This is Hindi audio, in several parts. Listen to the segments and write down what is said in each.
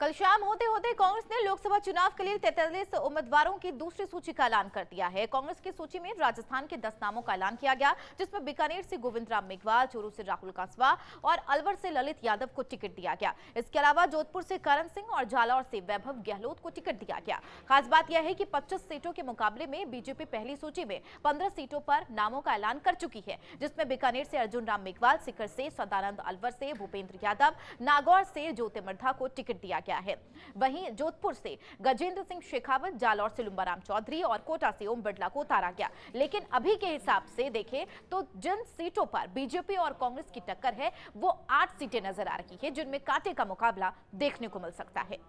कल शाम होते होते कांग्रेस ने लोकसभा चुनाव के लिए 43 उम्मीदवारों की दूसरी सूची का ऐलान कर दिया है। कांग्रेस की सूची में राजस्थान के 10 नामों का ऐलान किया गया, जिसमें बीकानेर से गोविंद राम मेघवाल, चूरू से राहुल कांसवा और अलवर से ललित यादव को टिकट दिया गया। इसके अलावा जोधपुर से करण सिंह और जालौर से वैभव गहलोत को टिकट दिया गया। खास बात यह है कि 25 सीटों के मुकाबले में बीजेपी पहली सूची में 15 सीटों पर नामों का ऐलान कर चुकी है, जिसमें बीकानेर से अर्जुन राम मेघवाल, सीकर से सदानंद, अलवर से भूपेंद्र यादव, नागौर से ज्योतिर्मठा को टिकट दिया गया है। वहीं जोधपुर से गजेंद्र सिंह शेखावत, जालौर से लुम्बाराम चौधरी और कोटा से ओम बिड़ला को उतारा गया। लेकिन अभी के हिसाब से देखें तो जिन सीटों पर बीजेपी और कांग्रेस की टक्कर है वो 8 सीटें नजर आ रही है, जिनमें कांटे का मुकाबला देखने को मिल सकता है।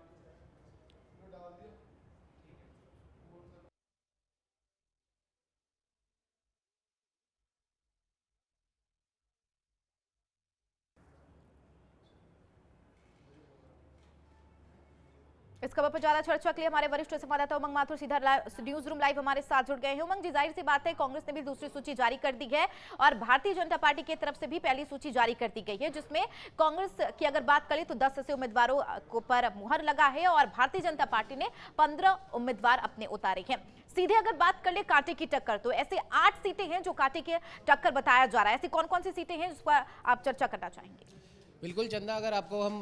इस खबर पर ज्यादा चर्चा के लिए हमारे वरिष्ठ संवाददाता उमंग माथुर सीधा न्यूज रूम लाइव हमारे साथ जुड़ गए हैं। उमंग जी, जाहिर सी बात है कांग्रेस ने भी दूसरी सूची जारी कर दी है और भारतीय जनता पार्टी की तरफ से भी पहली सूची जारी कर दी गई है, जिसमें कांग्रेस की अगर बात करें तो 10 ऐसे उम्मीदवारों को पर मुहर लगा है और भारतीय जनता पार्टी ने 15 उम्मीदवार अपने उतारे हैं। सीधे अगर बात कर ले कांटे की टक्कर, तो ऐसे 8 सीटें हैं जो कांटे की टक्कर बताया जा रहा है। ऐसी कौन कौन सी सीटें हैं जिस पर आप चर्चा करना चाहेंगे? बिल्कुल चंदा, अगर आपको हम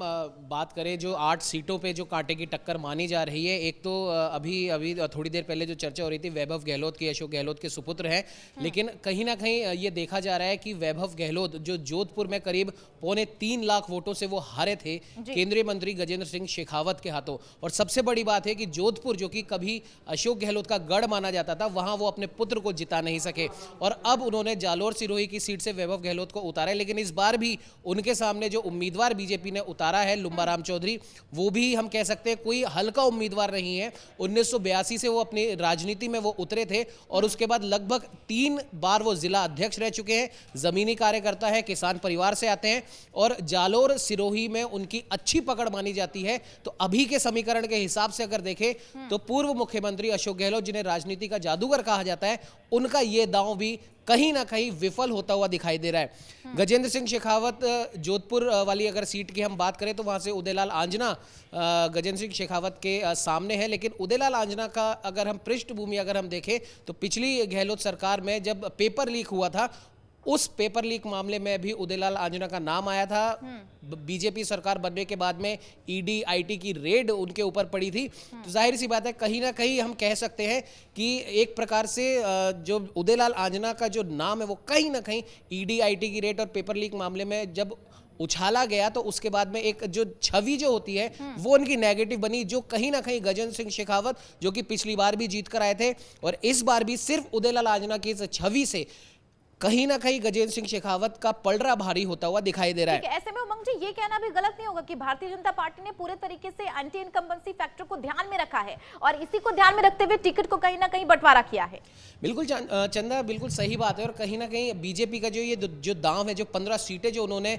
बात करें जो 8 सीटों पे जो कांटे की टक्कर मानी जा रही है, एक तो अभी थोड़ी देर पहले जो चर्चा हो रही थी वैभव गहलोत की, अशोक गहलोत के सुपुत्र हैं, लेकिन कहीं ना कहीं ये देखा जा रहा है कि वैभव गहलोत जो जोधपुर में करीब 3.25 लाख वोटों से वो हारे थे केंद्रीय मंत्री गजेंद्र सिंह शेखावत के हाथों। और सबसे बड़ी बात है कि जोधपुर जो कि कभी अशोक गहलोत का गढ़ माना जाता था, वहां वो अपने पुत्र को जिता नहीं सके और अब उन्होंने जालोर सिरोही की सीट से वैभव गहलोत को उतारा। लेकिन इस बार भी उनके सामने जो उम्मीदवार बीजेपी ने उतारा है लुम्बाराम चौधरी, वो भी हम कह सकते हैं कोई हल्का उम्मीदवार नहीं है। 1982 से वो अपनी राजनीति में वो उतरे थे और उसके बाद लगभग 3 बार वो जिला अध्यक्ष रह चुके हैं। जमीनी कार्यकर्ता है, किसान परिवार से आते हैं और जालोर सिरोही में उनकी अच्छी पकड़ मानी जाती है। तो अभी के समीकरण के हिसाब से अगर देखें तो पूर्व मुख्यमंत्री अशोक गहलोत, जिन्हें राजनीति का जादूगर कहा जाता है, उनका ये दांव भी कहीं ना कहीं विफल होता हुआ दिखाई दे रहा है। गजेंद्र सिंह शेखावत जोधपुर वाली अगर सीट की हम बात करें तो वहां से उदयलाल आंजना गजेंद्र सिंह शेखावत के सामने है। लेकिन उदयलाल आंजना का अगर हम पृष्ठभूमि अगर हम देखें तो पिछली गहलोत सरकार में जब पेपर लीक हुआ था, उस पेपर लीक मामले में भी उदयलाल आंजना का नाम आया था। बीजेपी सरकार बनने के बाद में ईडी आईटी की रेड उनके ऊपर पड़ी थी। तो जाहिर सी बात है कहीं ना कहीं हम कह सकते हैं कि एक प्रकार से जो उदयलाल आंजना का जो नाम है वो कहीं ना कहीं ईडी आईटी की रेड और पेपर लीक मामले में जब उछाला गया तो उसके बाद में एक जो छवि जो होती है वो उनकी नेगेटिव बनी, जो कहीं ना कहीं गजेंद्र सिंह शेखावत जो कि पिछली बार भी जीत कर आए थे और इस बार भी सिर्फ उदयलाल आंजना की इस छवि से कहीं ना कहीं गजेंद्र सिंह शेखावत का पलड़ा भारी होता हुआ दिखाई दे रहा है। ऐसे में उमंग जी, ये कहना भी गलत नहीं होगा कि भारतीय जनता पार्टी ने पूरे तरीके से एंटी इनकम्बेंसी फैक्टर को ध्यान में रखा है और इसी को ध्यान में रखते हुए टिकट को कहीं ना कहीं बंटवारा किया है। बिल्कुल चंदा, बिल्कुल सही बात है। और कहीं ना कहीं बीजेपी का जो दांव है, जो 15 सीटें जो उन्होंने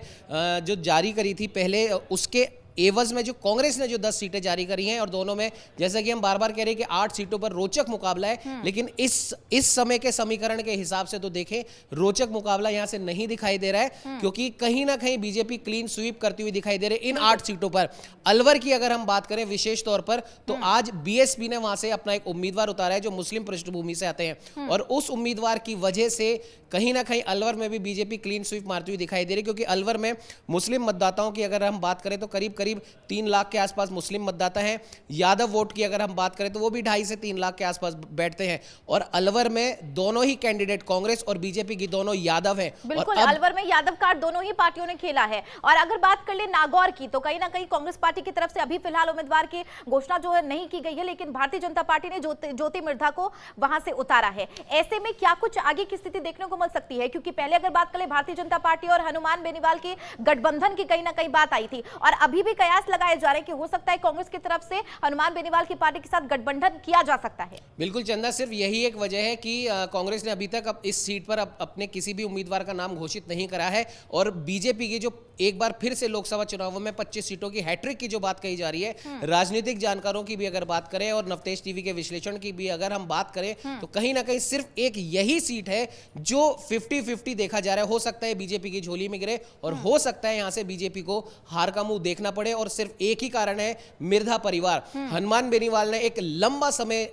जो जारी करी थी पहले, उसके एवज में जो कांग्रेस ने जो 10 सीटें जारी करी हैं और दोनों में जैसा कि हम बार बार कह रहे हैं कि 8 सीटों पर रोचक मुकाबला है। लेकिन इस समय के समीकरण के हिसाब से तो देखें रोचक मुकाबला यहां से नहीं दिखाई दे रहा है, क्योंकि कहीं ना कहीं बीजेपी क्लीन स्वीप करती हुई दिखाई दे रही है इन 8 सीटों पर। अलवर की अगर हम बात करें विशेष तौर पर, तो आज बीएसपी ने वहां से अपना एक उम्मीदवार उतारा है जो मुस्लिम पृष्ठभूमि से आते हैं और उस उम्मीदवार की वजह से कहीं ना कहीं अलवर में भी बीजेपी क्लीन स्वीप मारती हुई दिखाई दे रही है, क्योंकि अलवर में मुस्लिम मतदाताओं की अगर हम बात करें तो करीब 3 लाख के आसपास मुस्लिम मतदाता हैं। यादव वोट की अगर हम बात करें तो वो भी 2.5 से 3 लाख के आसपास बैठते हैं और अलवर में दोनों ही कैंडिडेट कांग्रेस और बीजेपी की दोनों यादव हैं। बिल्कुल, अलवर में यादव कार्ड दोनों ही पार्टियों ने खेला है। और अगर बात कर ले नागौर की, तो कहीं ना कहीं कांग्रेस पार्टी की तरफ से अभी फिलहाल उम्मीदवार की घोषणा जो है नहीं की गई है, लेकिन भारतीय जनता पार्टी ने ज्योतिर्मठा को वहां से उतारा है। ऐसे में क्या कुछ आगे की स्थिति देखने को मिल सकती है? क्योंकि पहले अगर बात करें भारतीय जनता पार्टी और हनुमान बेनीवाल के गठबंधन की कहीं ना कहीं बात आई थी और अभी भी कयास लगाए जा रहे हैं कि हो सकता है कांग्रेस की तरफ से हनुमान बेनीवाल की पार्टी के साथ गठबंधन किया जा सकता है। बिल्कुल चंदा, सिर्फ यही एक वजह है कि कांग्रेस ने अभी तक इस सीट पर अपने किसी भी उम्मीदवार का नाम घोषित नहीं करा है और बीजेपी की जो एक बार फिर से लोकसभा चुनावों में 25 सीटों की हैट्रिक की जो बात कही जा रही है, राजनीतिक जानकारों की भी अगर बात करें और नवतेज टीवी के विश्लेषण की भी अगर हम बात करें, तो कहीं ना कहीं सिर्फ एक यही सीट है जो 50-50 देखा जा रहा है। हो सकता है बीजेपी की झोली में गिरे और हो सकता है यहां से बीजेपी को हार का मुंह देखना पड़े, और सिर्फ एक ही कारण है, मिर्धा परिवार। हनुमान बेनीवाल ने एक लंबा समय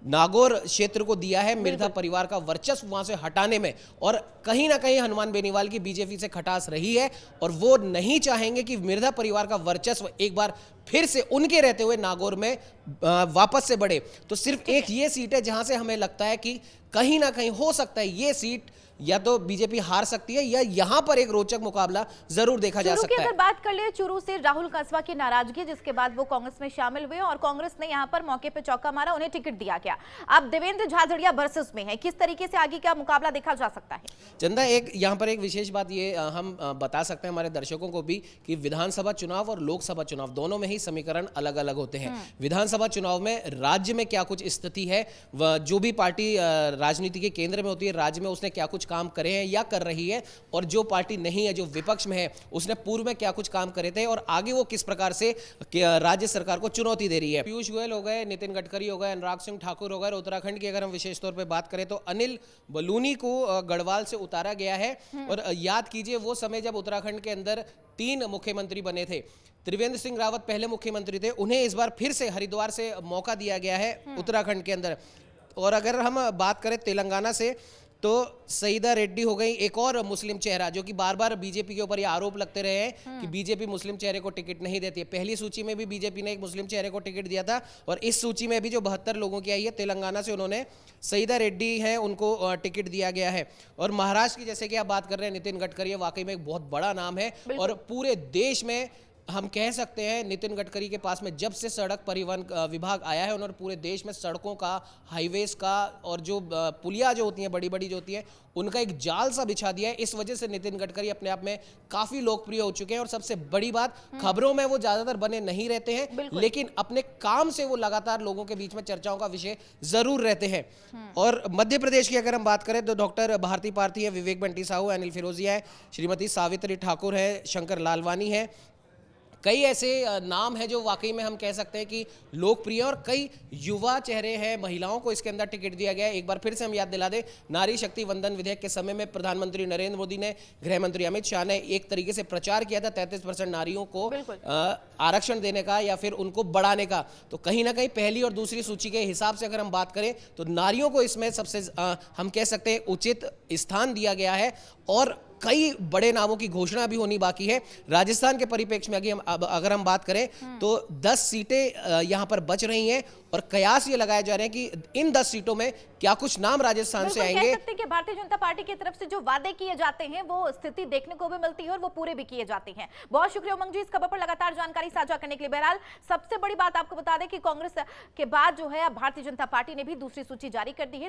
नागौर क्षेत्र को दिया है मिर्धा परिवार का वर्चस्व वहां से हटाने में, और कहीं ना कहीं हनुमान बेनीवाल की बीजेपी से खटास रही है और वो नहीं चाहेंगे कि मिर्धा परिवार का वर्चस्व एक बार फिर से उनके रहते हुए नागौर में वापस से बढ़े। तो सिर्फ एक ये सीट है जहां से हमें लगता है कि कहीं ना कहीं हो सकता है ये सीट या तो बीजेपी हार सकती है, या यहां पर एक रोचक मुकाबला जरूर देखा जा सकता है। अगर बात कर ले चूरू से राहुल कंसवा की नाराजगी, जिसके बाद वो कांग्रेस में शामिल हुए और कांग्रेस ने यहां पर मौके पे चौका मारा, उन्हें टिकट दिया गया। अब देवेंद्र झाझड़िया वर्सेस में है, किस तरीके से आगे क्या मुकाबला देखा जा सकता है? चंदा, एक यहां पर एक विशेष बात ये हम बता सकते हैं हमारे दर्शकों को भी कि विधानसभा चुनाव और लोकसभा चुनाव दोनों में ही समीकरण अलग अलग होते हैं। विधानसभा चुनाव में राज्य में क्या कुछ स्थिति है, जो भी पार्टी राजनीति के केंद्र में होती है, राज्य में उसने क्या कुछ काम करे हैं या कर रही है, और जो पार्टी नहीं है, जो विपक्ष में है, उसने पूर्व में क्या कुछ काम करे थे और आगे वो किस प्रकार से राज्य सरकार को चुनौती दे रही है। पीयूष गोयल हो गए, नितिन गडकरी हो गए, अनुराग सिंह ठाकुर हो गए। उत्तराखंड की अगर हम विशेष तौर पर बात करें तो अनिल बलूनी को गढ़वाल से उतारा गया है। और याद कीजिए वो समय जब उत्तराखंड के अंदर 3 मुख्यमंत्री बने थे। त्रिवेंद्र सिंह रावत पहले मुख्यमंत्री थे, उन्हें इस बार फिर से हरिद्वार से मौका दिया गया है उत्तराखंड के अंदर। और अगर हम बात करें तेलंगाना से तो सईदा रेड्डी हो गई, एक और मुस्लिम चेहरा जो कि बार बार बीजेपी के ऊपर ये आरोप लगते रहे हैं कि बीजेपी मुस्लिम चेहरे को टिकट नहीं देती है। पहली सूची में भी बीजेपी ने एक मुस्लिम चेहरे को टिकट दिया था, और इस सूची में भी जो 72 लोगों की आई है तेलंगाना से, उन्होंने सईदा रेड्डी हैं उनको टिकट दिया गया है। और महाराष्ट्र की जैसे कि आप बात कर रहे हैं नितिन गडकरी, वाकई में एक बहुत बड़ा नाम है, और पूरे देश में हम कह सकते हैं नितिन गडकरी के पास में जब से सड़क परिवहन विभाग आया है, उन्होंने पूरे देश में सड़कों का, हाईवेज का और जो पुलिया जो होती हैं बड़ी बड़ी जो होती हैं, उनका एक जाल सा बिछा दिया है। इस वजह से नितिन गडकरी अपने आप में काफी लोकप्रिय हो चुके हैं। और सबसे बड़ी बात, खबरों में वो ज्यादातर बने नहीं रहते हैं, लेकिन अपने काम से वो लगातार लोगों के बीच में चर्चाओं का विषय जरूर रहते हैं। और मध्य प्रदेश की अगर हम बात करें तो डॉक्टर भारती पारथी है, विवेक बंटी साहू है, अनिल फिरोजिया है, श्रीमती सावित्री ठाकुर है, शंकर लालवानी है। कई ऐसे नाम हैं जो वाकई में हम कह सकते हैं कि लोकप्रिय, और कई युवा चेहरे हैं, महिलाओं को इसके अंदर टिकट दिया गया है। एक बार फिर से हम याद दिला दें, नारी शक्ति वंदन विधेयक के समय में प्रधानमंत्री नरेंद्र मोदी ने, गृह मंत्री अमित शाह ने एक तरीके से प्रचार किया था 33% नारियों को आरक्षण देने का या फिर उनको बढ़ाने का। तो कहीं ना कहीं पहली और दूसरी सूची के हिसाब से अगर हम बात करें तो नारियों को इसमें सबसे हम कह सकते हैं उचित स्थान दिया गया है, और कई बड़े नामों की घोषणा भी होनी बाकी है। राजस्थान के परिप्रेक्ष्य में अगर हम बात करें तो 10 सीटें यहां पर बच रही हैं, और कयास ये लगाए जा रहे हैं कि इन 10 सीटों में क्या कुछ नाम राजस्थान से आएंगे। कह सकते हैं कि भारतीय जनता पार्टी की तरफ से जो वादे किए जाते हैं वो स्थिति देखने को भी मिलती है और वो पूरे भी किए जाते हैं। बहुत शुक्रिया उमंग जी इस खबर पर लगातार जानकारी साझा करने के लिए। बहरहाल सबसे बड़ी बात आपको बता दें कि कांग्रेस के बाद जो है अब भारतीय जनता पार्टी ने भी दूसरी सूची जारी कर दी है।